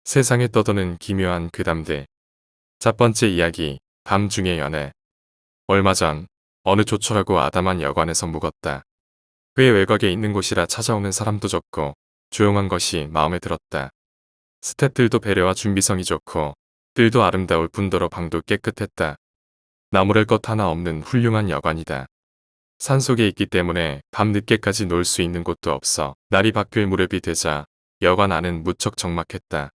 세상에 떠도는 기묘한 괴담들. 첫 번째 이야기, 밤중의 연애. 얼마 전 어느 조촐하고 아담한 여관에서 묵었다. 그의 외곽에 있는 곳이라 찾아오는 사람도 적고 조용한 것이 마음에 들었다. 스태프들도 배려와 준비성이 좋고 뜰도 아름다울 뿐더러 방도 깨끗했다. 나무랄 것 하나 없는 훌륭한 여관이다. 산속에 있기 때문에 밤 늦게까지 놀 수 있는 곳도 없어 날이 바뀔 무렵이 되자 여관 안은 무척 적막했다.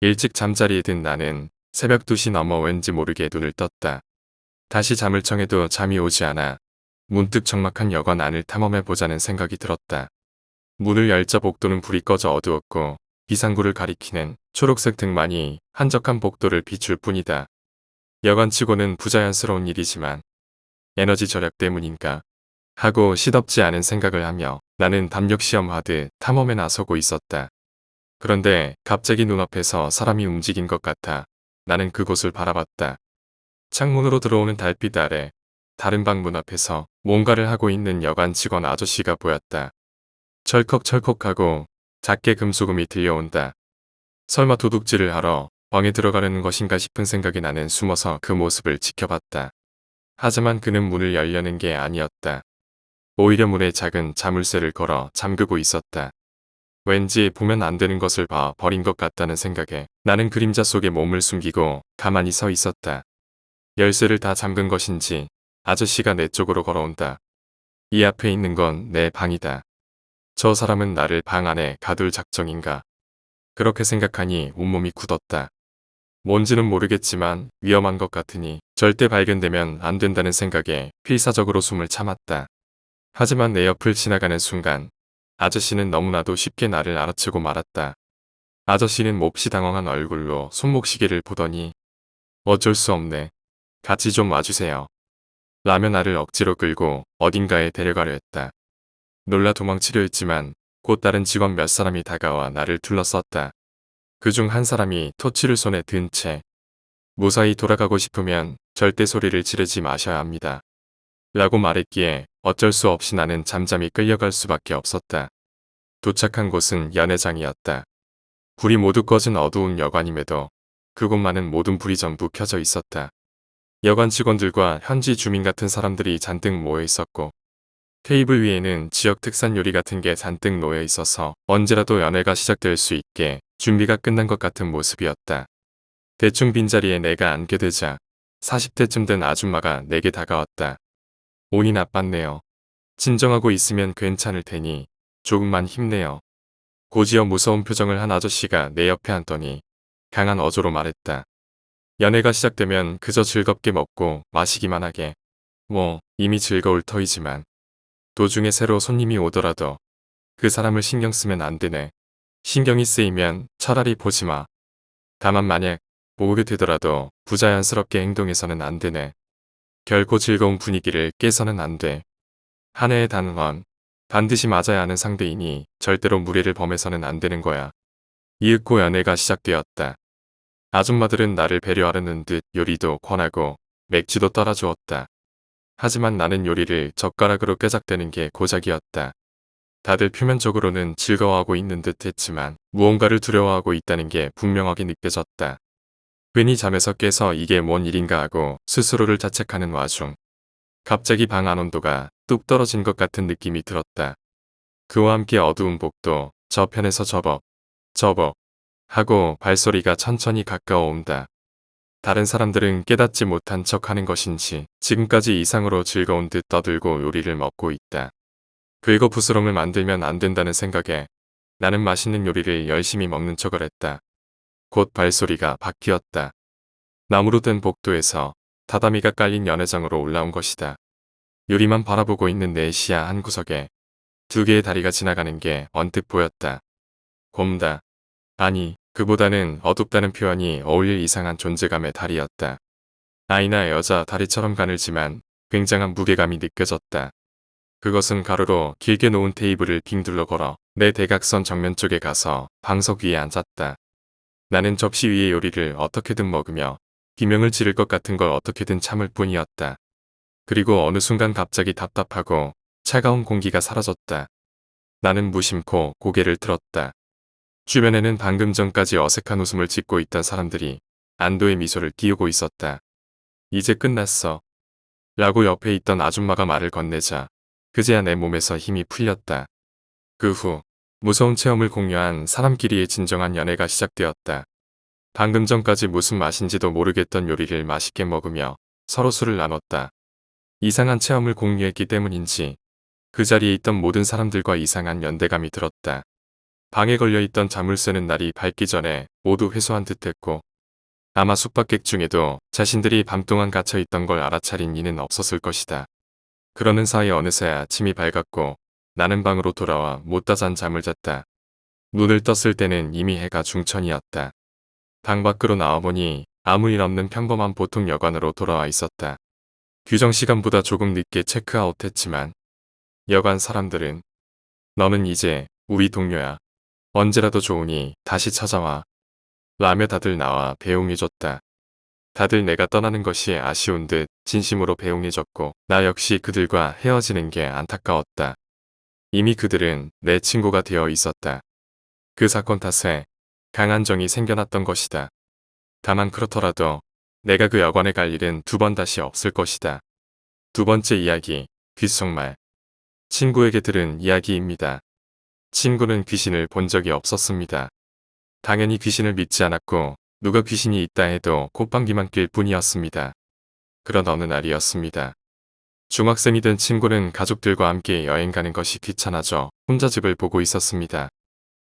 일찍 잠자리에 든 나는 새벽 2시 넘어 왠지 모르게 눈을 떴다. 다시 잠을 청해도 잠이 오지 않아 문득 적막한 여관 안을 탐험해보자는 생각이 들었다. 문을 열자 복도는 불이 꺼져 어두웠고 비상구를 가리키는 초록색 등만이 한적한 복도를 비출 뿐이다. 여관치고는 부자연스러운 일이지만 에너지 절약 때문인가 하고 시덥지 않은 생각을 하며 나는 담력시험하듯 탐험에 나서고 있었다. 그런데 갑자기 눈앞에서 사람이 움직인 것 같아 나는 그곳을 바라봤다. 창문으로 들어오는 달빛 아래 다른 방 문 앞에서 뭔가를 하고 있는 여관 직원 아저씨가 보였다. 철컥철컥하고 작게 금소금이 들려온다. 설마 도둑질을 하러 방에 들어가려는 것인가 싶은 생각이 나는 숨어서 그 모습을 지켜봤다. 하지만 그는 문을 열려는 게 아니었다. 오히려 문에 작은 자물쇠를 걸어 잠그고 있었다. 왠지 보면 안 되는 것을 봐 버린 것 같다는 생각에 나는 그림자 속에 몸을 숨기고 가만히 서 있었다. 열쇠를 다 잠근 것인지 아저씨가 내 쪽으로 걸어온다. 이 앞에 있는 건 내 방이다. 저 사람은 나를 방 안에 가둘 작정인가. 그렇게 생각하니 온몸이 굳었다. 뭔지는 모르겠지만 위험한 것 같으니 절대 발견되면 안 된다는 생각에 필사적으로 숨을 참았다. 하지만 내 옆을 지나가는 순간 아저씨는 너무나도 쉽게 나를 알아채고 말았다. 아저씨는 몹시 당황한 얼굴로 손목시계를 보더니 어쩔 수 없네. 같이 좀 와주세요. 라며 나를 억지로 끌고 어딘가에 데려가려 했다. 놀라 도망치려 했지만 곧 다른 직원 몇 사람이 다가와 나를 둘러쌌다. 그중 한 사람이 토치를 손에 든 채 무사히 돌아가고 싶으면 절대 소리를 지르지 마셔야 합니다. 라고 말했기에 어쩔 수 없이 나는 잠잠히 끌려갈 수밖에 없었다. 도착한 곳은 연회장이었다. 불이 모두 꺼진 어두운 여관임에도 그곳만은 모든 불이 전부 켜져 있었다. 여관 직원들과 현지 주민 같은 사람들이 잔뜩 모여 있었고 테이블 위에는 지역 특산 요리 같은 게 잔뜩 놓여 있어서 언제라도 연회가 시작될 수 있게 준비가 끝난 것 같은 모습이었다. 대충 빈자리에 내가 앉게 되자 40대쯤 된 아줌마가 내게 다가왔다. 온이 나빴네요. 진정하고 있으면 괜찮을 테니 조금만 힘내요. 고지어 무서운 표정을 한 아저씨가 내 옆에 앉더니 강한 어조로 말했다. 연애가 시작되면 그저 즐겁게 먹고 마시기만 하게. 뭐 이미 즐거울 터이지만 도중에 새로 손님이 오더라도 그 사람을 신경 쓰면 안 되네. 신경이 쓰이면 차라리 보지 마. 다만 만약 보게 되더라도 부자연스럽게 행동해서는 안 되네. 결코 즐거운 분위기를 깨서는 안 돼. 한 해의 단원, 반드시 맞아야 하는 상대이니 절대로 무례를 범해서는 안 되는 거야. 이윽고 연애가 시작되었다. 아줌마들은 나를 배려하려는 듯 요리도 권하고 맥주도 따라주었다. 하지만 나는 요리를 젓가락으로 꾀작대는 게 고작이었다. 다들 표면적으로는 즐거워하고 있는 듯 했지만 무언가를 두려워하고 있다는 게 분명하게 느껴졌다. 괜히 잠에서 깨서 이게 뭔 일인가 하고 스스로를 자책하는 와중 갑자기 방 안 온도가 뚝 떨어진 것 같은 느낌이 들었다. 그와 함께 어두운 복도 저편에서 저벅 하고 발소리가 천천히 가까워 온다. 다른 사람들은 깨닫지 못한 척 하는 것인지 지금까지 이상으로 즐거운 듯 떠들고 요리를 먹고 있다. 긁어부스럼을 만들면 안 된다는 생각에 나는 맛있는 요리를 열심히 먹는 척을 했다. 곧 발소리가 바뀌었다. 나무로 된 복도에서 다다미가 깔린 연회장으로 올라온 것이다. 요리만 바라보고 있는 내 시야 한 구석에 두 개의 다리가 지나가는 게 언뜻 보였다. 곰다. 아니, 그보다는 어둡다는 표현이 어울릴 이상한 존재감의 다리였다. 아이나 여자 다리처럼 가늘지만 굉장한 무게감이 느껴졌다. 그것은 가로로 길게 놓은 테이블을 빙 둘러 걸어 내 대각선 정면 쪽에 가서 방석 위에 앉았다. 나는 접시 위의 요리를 어떻게든 먹으며 비명을 지를 것 같은 걸 어떻게든 참을 뿐이었다. 그리고 어느 순간 갑자기 답답하고 차가운 공기가 사라졌다. 나는 무심코 고개를 들었다. 주변에는 방금 전까지 어색한 웃음을 짓고 있던 사람들이 안도의 미소를 띄우고 있었다. 이제 끝났어. 라고 옆에 있던 아줌마가 말을 건네자 그제야 내 몸에서 힘이 풀렸다. 그 후 무서운 체험을 공유한 사람끼리의 진정한 연애가 시작되었다. 방금 전까지 무슨 맛인지도 모르겠던 요리를 맛있게 먹으며 서로 술을 나눴다. 이상한 체험을 공유했기 때문인지 그 자리에 있던 모든 사람들과 이상한 연대감이 들었다. 방에 걸려있던 자물쇠는 날이 밝기 전에 모두 회수한 듯했고 아마 숙박객 중에도 자신들이 밤 동안 갇혀있던 걸 알아차린 이는 없었을 것이다. 그러는 사이 어느새 아침이 밝았고 나는 방으로 돌아와 못다 잔 잠을 잤다. 눈을 떴을 때는 이미 해가 중천이었다. 방 밖으로 나와보니 아무 일 없는 평범한 보통 여관으로 돌아와 있었다. 규정 시간보다 조금 늦게 체크아웃했지만 여관 사람들은 너는 이제 우리 동료야. 언제라도 좋으니 다시 찾아와. 라며 다들 나와 배웅해줬다. 다들 내가 떠나는 것이 아쉬운 듯 진심으로 배웅해줬고 나 역시 그들과 헤어지는 게 안타까웠다. 이미 그들은 내 친구가 되어 있었다. 그 사건 탓에 강한 정이 생겨났던 것이다. 다만 그렇더라도 내가 그 여관에 갈 일은 두 번 다시 없을 것이다. 두 번째 이야기, 귓속말. 친구에게 들은 이야기입니다. 친구는 귀신을 본 적이 없었습니다. 당연히 귀신을 믿지 않았고 누가 귀신이 있다 해도 콧방귀만 낄 뿐이었습니다. 그런 어느 날이었습니다. 중학생이 된 친구는 가족들과 함께 여행 가는 것이 귀찮아져 혼자 집을 보고 있었습니다.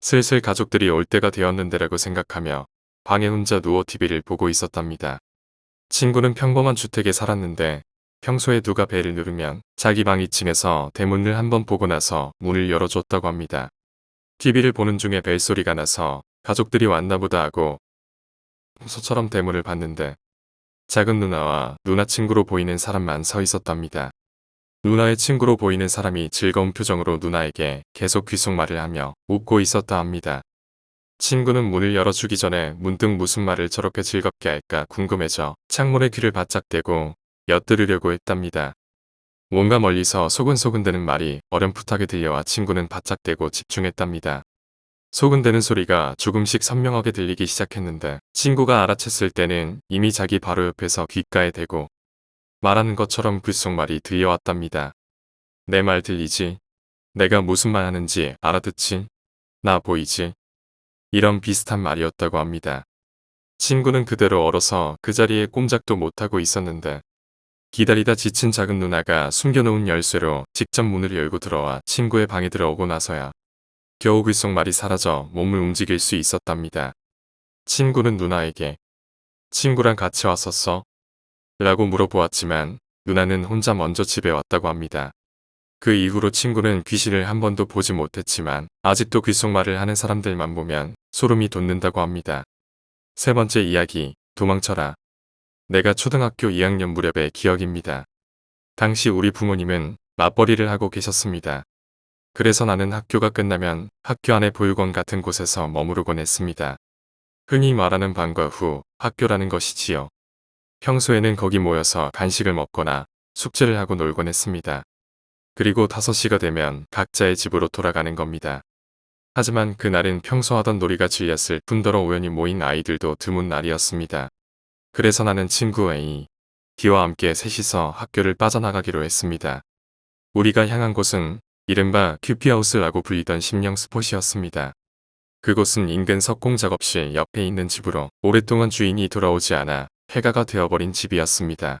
슬슬 가족들이 올 때가 되었는데라고 생각하며 방에 혼자 누워 TV를 보고 있었답니다. 친구는 평범한 주택에 살았는데 평소에 누가 벨을 누르면 자기 방 2층에서 대문을 한번 보고 나서 문을 열어줬다고 합니다. TV를 보는 중에 벨소리가 나서 가족들이 왔나보다 하고 평소처럼 대문을 봤는데 작은 누나와 누나 친구로 보이는 사람만 서 있었답니다. 누나의 친구로 보이는 사람이 즐거운 표정으로 누나에게 계속 귓속말을 하며 웃고 있었다 합니다. 친구는 문을 열어주기 전에 문득 무슨 말을 저렇게 즐겁게 할까 궁금해져 창문에 귀를 바짝 대고 엿들으려고 했답니다. 뭔가 멀리서 소근소근대는 말이 어렴풋하게 들려와 친구는 바짝 대고 집중했답니다. 소근대는 소리가 조금씩 선명하게 들리기 시작했는데 친구가 알아챘을 때는 이미 자기 바로 옆에서 귓가에 대고 말하는 것처럼 귓속말이 들려왔답니다. 내 말 들리지? 내가 무슨 말 하는지 알아듣지? 나 보이지? 이런 비슷한 말이었다고 합니다. 친구는 그대로 얼어서 그 자리에 꼼짝도 못하고 있었는데 기다리다 지친 작은 누나가 숨겨놓은 열쇠로 직접 문을 열고 들어와 친구의 방에 들어오고 나서야 겨우 귓속말이 사라져 몸을 움직일 수 있었답니다. 친구는 누나에게 친구랑 같이 왔었어? 라고 물어보았지만 누나는 혼자 먼저 집에 왔다고 합니다. 그 이후로 친구는 귀신을 한 번도 보지 못했지만 아직도 귓속말을 하는 사람들만 보면 소름이 돋는다고 합니다. 세 번째 이야기, 도망쳐라. 내가 초등학교 2학년 무렵의 기억입니다. 당시 우리 부모님은 맞벌이를 하고 계셨습니다. 그래서 나는 학교가 끝나면 학교 안의 보육원 같은 곳에서 머무르곤 했습니다. 흔히 말하는 방과 후 학교라는 것이지요. 평소에는 거기 모여서 간식을 먹거나 숙제를 하고 놀곤 했습니다. 그리고 5시가 되면 각자의 집으로 돌아가는 겁니다. 하지만 그날은 평소 하던 놀이가 질렸을 뿐더러 우연히 모인 아이들도 드문 날이었습니다. 그래서 나는 친구 A, D와 함께 셋이서 학교를 빠져나가기로 했습니다. 우리가 향한 곳은 이른바 큐피하우스라고 불리던 심령 스폿이었습니다. 그곳은 인근 석공 작업실 옆에 있는 집으로 오랫동안 주인이 돌아오지 않아 폐가가 되어버린 집이었습니다.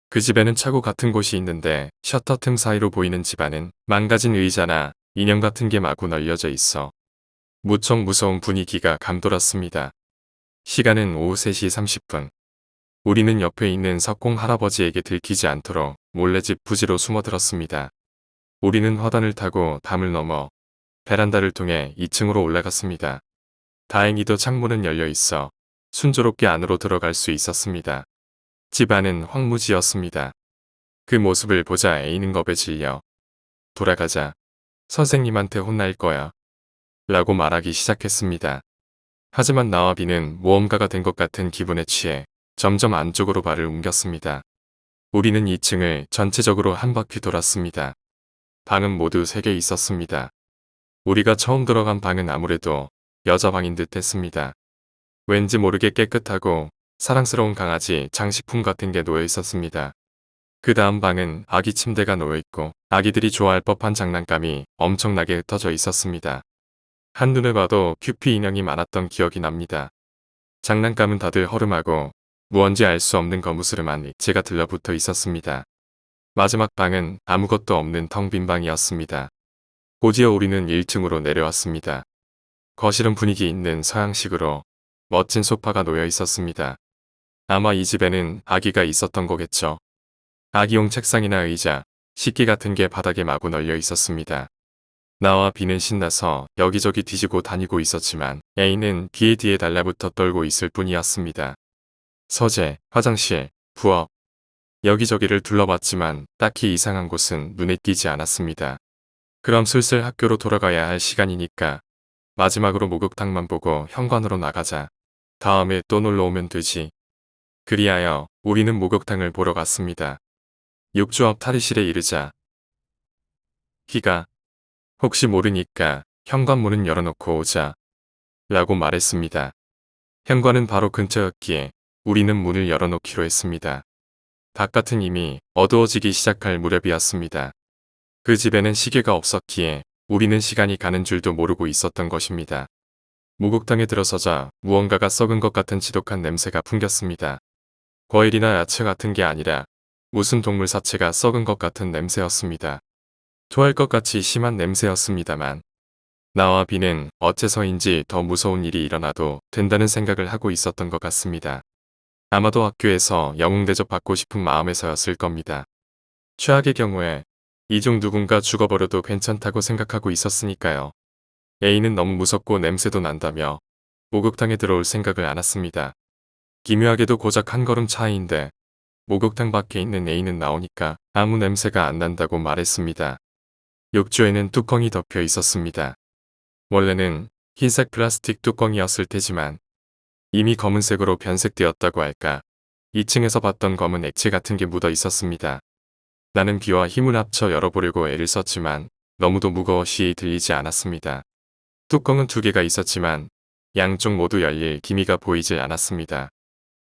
그 집에는 차고 같은 곳이 있는데 셔터 틈 사이로 보이는 집 안은 망가진 의자나 인형 같은 게 마구 널려져 있어 무척 무서운 분위기가 감돌았습니다. 시간은 오후 3시 30분. 우리는 옆에 있는 석공 할아버지에게 들키지 않도록 몰래 집 부지로 숨어들었습니다. 우리는 화단을 타고 담을 넘어 베란다를 통해 2층으로 올라갔습니다. 다행히도 창문은 열려 있어 순조롭게 안으로 들어갈 수 있었습니다. 집 안은 황무지였습니다. 그 모습을 보자 A는 겁에 질려 돌아가자. 선생님한테 혼날 거야. 라고 말하기 시작했습니다. 하지만 나와 B는 모험가가 된 것 같은 기분에 취해 점점 안쪽으로 발을 옮겼습니다. 우리는 2층을 전체적으로 한 바퀴 돌았습니다. 방은 모두 3개 있었습니다. 우리가 처음 들어간 방은 아무래도 여자 방인 듯 했습니다. 왠지 모르게 깨끗하고 사랑스러운 강아지 장식품 같은 게 놓여 있었습니다. 그 다음 방은 아기 침대가 놓여 있고 아기들이 좋아할 법한 장난감이 엄청나게 흩어져 있었습니다. 한눈에 봐도 큐피 인형이 많았던 기억이 납니다. 장난감은 다들 허름하고 무언지 알 수 없는 거무스름한 액체가 들러붙어 있었습니다. 마지막 방은 아무것도 없는 텅 빈 방이었습니다. 곧이어 우리는 1층으로 내려왔습니다. 거실은 분위기 있는 서양식으로 멋진 소파가 놓여 있었습니다. 아마 이 집에는 아기가 있었던 거겠죠. 아기용 책상이나 의자, 식기 같은 게 바닥에 마구 널려 있었습니다. 나와 비는 신나서 여기저기 뒤지고 다니고 있었지만 A는 비에 뒤에 달라붙어 떨고 있을 뿐이었습니다. 서재, 화장실, 부엌, 여기저기를 둘러봤지만 딱히 이상한 곳은 눈에 띄지 않았습니다. 그럼 슬슬 학교로 돌아가야 할 시간이니까 마지막으로 목욕탕만 보고 현관으로 나가자. 다음에 또 놀러 오면 되지. 그리하여 우리는 목욕탕을 보러 갔습니다. 욕조 앞 탈의실에 이르자 기가 혹시 모르니까 현관문은 열어놓고 오자 라고 말했습니다. 현관은 바로 근처였기에 우리는 문을 열어놓기로 했습니다. 바깥은 이미 어두워지기 시작할 무렵이었습니다. 그 집에는 시계가 없었기에 우리는 시간이 가는 줄도 모르고 있었던 것입니다. 목욕탕에 들어서자 무언가가 썩은 것 같은 지독한 냄새가 풍겼습니다. 과일이나 야채 같은 게 아니라 무슨 동물 사체가 썩은 것 같은 냄새였습니다. 토할 것 같이 심한 냄새였습니다만 나와 비는 어째서인지 더 무서운 일이 일어나도 된다는 생각을 하고 있었던 것 같습니다. 아마도 학교에서 영웅 대접받고 싶은 마음에서였을 겁니다. 최악의 경우에 이 중 누군가 죽어버려도 괜찮다고 생각하고 있었으니까요. A는 너무 무섭고 냄새도 난다며 목욕탕에 들어올 생각을 않았습니다. 기묘하게도 고작 한 걸음 차이인데 목욕탕 밖에 있는 A는 나오니까 아무 냄새가 안 난다고 말했습니다. 욕조에는 뚜껑이 덮여 있었습니다. 원래는 흰색 플라스틱 뚜껑이었을 테지만 이미 검은색으로 변색되었다고 할까. 2층에서 봤던 검은 액체 같은 게 묻어 있었습니다. 나는 비와 힘을 합쳐 열어보려고 애를 썼지만 너무도 무거워 시이 들리지 않았습니다. 뚜껑은 2개가 있었지만 양쪽 모두 열릴 기미가 보이질 않았습니다.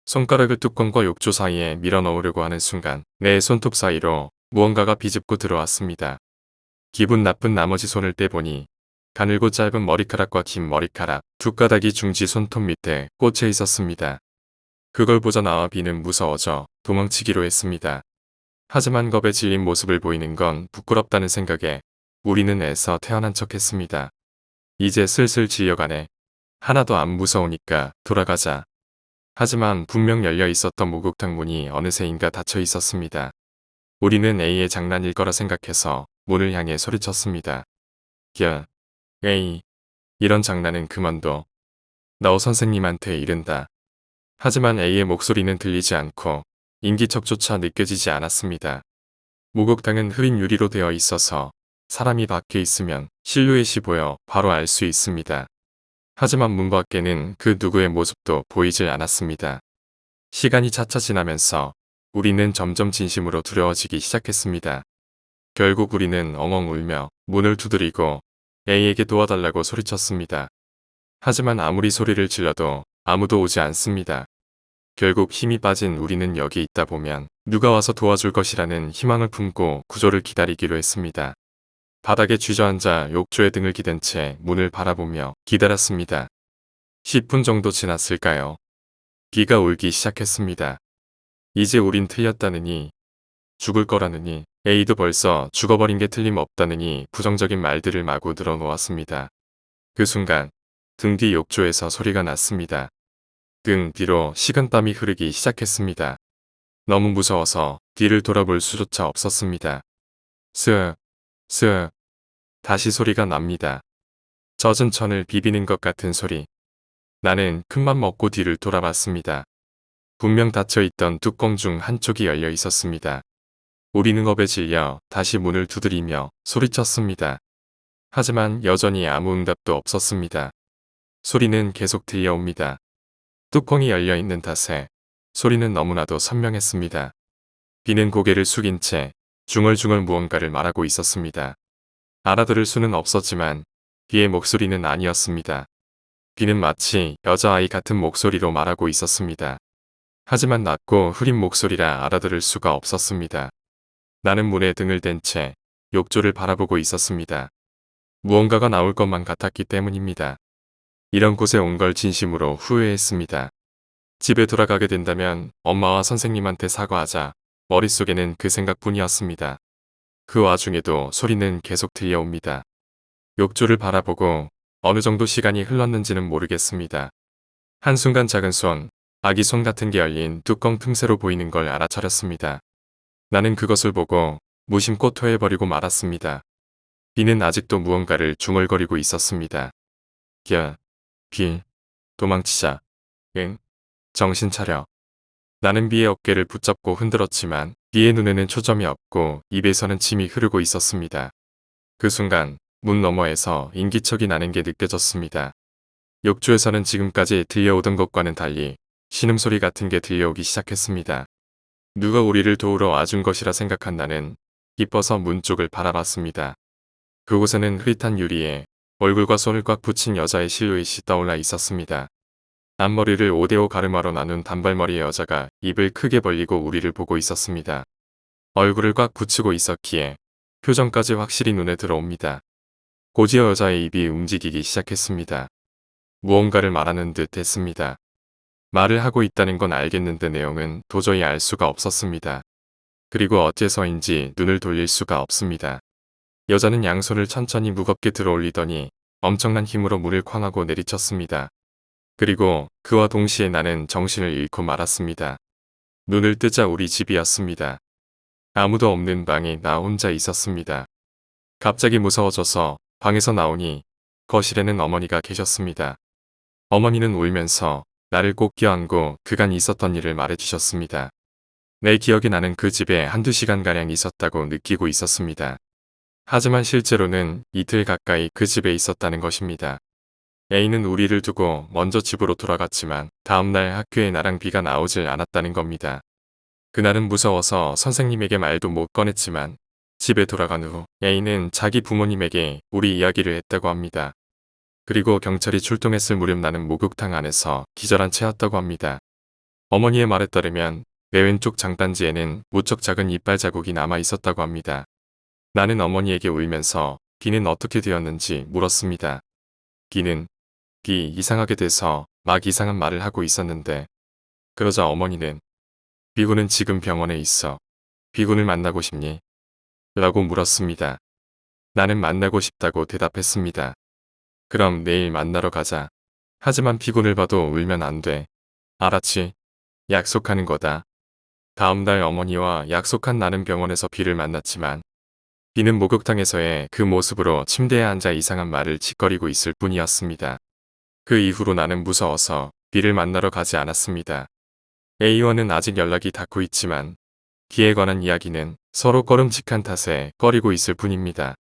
손가락을 뚜껑과 욕조 사이에 밀어 넣으려고 하는 순간 내 손톱 사이로 무언가가 비집고 들어왔습니다. 기분 나쁜 나머지 손을 떼보니 가늘고 짧은 머리카락과 긴 머리카락 두 가닥이 중지 손톱 밑에 꽂혀 있었습니다. 그걸 보자 나와 비는 무서워져 도망치기로 했습니다. 하지만 겁에 질린 모습을 보이는 건 부끄럽다는 생각에 우리는 애써 태어난 척했습니다. 이제 슬슬 질려가네. 하나도 안 무서우니까 돌아가자. 하지만 분명 열려 있었던 목욕탕 문이 어느새인가 닫혀 있었습니다. 우리는 A의 장난일 거라 생각해서 문을 향해 소리쳤습니다. 야, A, 이런 장난은 그만둬. 너 선생님한테 이른다. 하지만 A의 목소리는 들리지 않고 인기척조차 느껴지지 않았습니다. 목욕탕은 흐린 유리로 되어 있어서 사람이 밖에 있으면 실루엣이 보여 바로 알 수 있습니다. 하지만 문 밖에는 그 누구의 모습도 보이질 않았습니다. 시간이 차차 지나면서 우리는 점점 진심으로 두려워지기 시작했습니다. 결국 우리는 엉엉 울며 문을 두드리고 A에게 도와달라고 소리쳤습니다. 하지만 아무리 소리를 질러도 아무도 오지 않습니다. 결국 힘이 빠진 우리는 여기 있다 보면 누가 와서 도와줄 것이라는 희망을 품고 구조를 기다리기로 했습니다. 바닥에 쥐저앉아 욕조에 등을 기댄 채 문을 바라보며 기다렸습니다. 10분 정도 지났을까요? 비가 울기 시작했습니다. 이제 우린 틀렸다느니, 죽을 거라느니, A도 벌써 죽어버린 게 틀림없다느니 부정적인 말들을 마구 늘어놓았습니다. 그 순간 등 뒤 욕조에서 소리가 났습니다. 등 뒤로 식은땀이 흐르기 시작했습니다. 너무 무서워서 뒤를 돌아볼 수조차 없었습니다. 스윽, 스윽. 다시 소리가 납니다. 젖은 천을 비비는 것 같은 소리. 나는 큰맘 먹고 뒤를 돌아봤습니다. 분명 닫혀있던 뚜껑 중 한쪽이 열려 있었습니다. 우리는 겁에 질려 다시 문을 두드리며 소리쳤습니다. 하지만 여전히 아무 응답도 없었습니다. 소리는 계속 들려옵니다. 뚜껑이 열려있는 탓에 소리는 너무나도 선명했습니다. 비는 고개를 숙인 채 중얼중얼 무언가를 말하고 있었습니다. 알아들을 수는 없었지만 비의 목소리는 아니었습니다. B는 마치 여자아이 같은 목소리로 말하고 있었습니다. 하지만 낮고 흐린 목소리라 알아들을 수가 없었습니다. 나는 문에 등을 댄 채 욕조를 바라보고 있었습니다. 무언가가 나올 것만 같았기 때문입니다. 이런 곳에 온 걸 진심으로 후회했습니다. 집에 돌아가게 된다면 엄마와 선생님한테 사과하자 머릿속에는 그 생각뿐이었습니다. 그 와중에도 소리는 계속 들려옵니다. 욕조를 바라보고 어느 정도 시간이 흘렀는지는 모르겠습니다. 한순간 작은 손, 아기 손 같은 게 열린 뚜껑 틈새로 보이는 걸 알아차렸습니다. 나는 그것을 보고 무심코 토해버리고 말았습니다. B는 아직도 무언가를 중얼거리고 있었습니다. 야, B, 도망치자. 응, 정신 차려. 나는 B의 어깨를 붙잡고 흔들었지만 B의 눈에는 초점이 없고 입에서는 침이 흐르고 있었습니다. 그 순간 문 너머에서 인기척이 나는 게 느껴졌습니다. 욕조에서는 지금까지 들려오던 것과는 달리 신음소리 같은 게 들려오기 시작했습니다. 누가 우리를 도우러 와준 것이라 생각한 나는 기뻐서 문 쪽을 바라봤습니다. 그곳에는 흐릿한 유리에 얼굴과 손을 꽉 붙인 여자의 실루엣이 떠올라 있었습니다. 앞머리를 5대5 가르마로 나눈 단발머리의 여자가 입을 크게 벌리고 우리를 보고 있었습니다. 얼굴을 꽉 붙이고 있었기에 표정까지 확실히 눈에 들어옵니다. 고지어 여자의 입이 움직이기 시작했습니다. 무언가를 말하는 듯 했습니다. 말을 하고 있다는 건 알겠는데 내용은 도저히 알 수가 없었습니다. 그리고 어째서인지 눈을 돌릴 수가 없습니다. 여자는 양손을 천천히 무겁게 들어올리더니 엄청난 힘으로 문을 쾅 하고 내리쳤습니다. 그리고 그와 동시에 나는 정신을 잃고 말았습니다. 눈을 뜨자 우리 집이었습니다. 아무도 없는 방에 나 혼자 있었습니다. 갑자기 무서워져서 방에서 나오니 거실에는 어머니가 계셨습니다. 어머니는 울면서 나를 꼭 껴안고 그간 있었던 일을 말해주셨습니다. 내 기억에 나는 그 집에 한두 시간가량 있었다고 느끼고 있었습니다. 하지만 실제로는 이틀 가까이 그 집에 있었다는 것입니다. A는 우리를 두고 먼저 집으로 돌아갔지만 다음날 학교에 나랑 B가 나오질 않았다는 겁니다. 그날은 무서워서 선생님에게 말도 못 꺼냈지만 집에 돌아간 후 A는 자기 부모님에게 우리 이야기를 했다고 합니다. 그리고 경찰이 출동했을 무렵 나는 목욕탕 안에서 기절한 채였다고 합니다. 어머니의 말에 따르면 내 왼쪽 장단지에는 무척 작은 이빨 자국이 남아 있었다고 합니다. 나는 어머니에게 울면서 B는 어떻게 되었는지 물었습니다. B는 B 이상하게 돼서 막 이상한 말을 하고 있었는데 그러자 어머니는 B군은 지금 병원에 있어. B군을 만나고 싶니? 라고 물었습니다. 나는 만나고 싶다고 대답했습니다. 그럼 내일 만나러 가자. 하지만 B군을 봐도 울면 안 돼. 알았지? 약속하는 거다. 다음날 어머니와 약속한 나는 병원에서 B를 만났지만 B는 목욕탕에서의 그 모습으로 침대에 앉아 이상한 말을 짓거리고 있을 뿐이었습니다. 그 이후로 나는 무서워서 B를 만나러 가지 않았습니다. A와는 아직 연락이 닿고 있지만 B에 관한 이야기는 서로 꺼름칙한 탓에 꺼리고 있을 뿐입니다.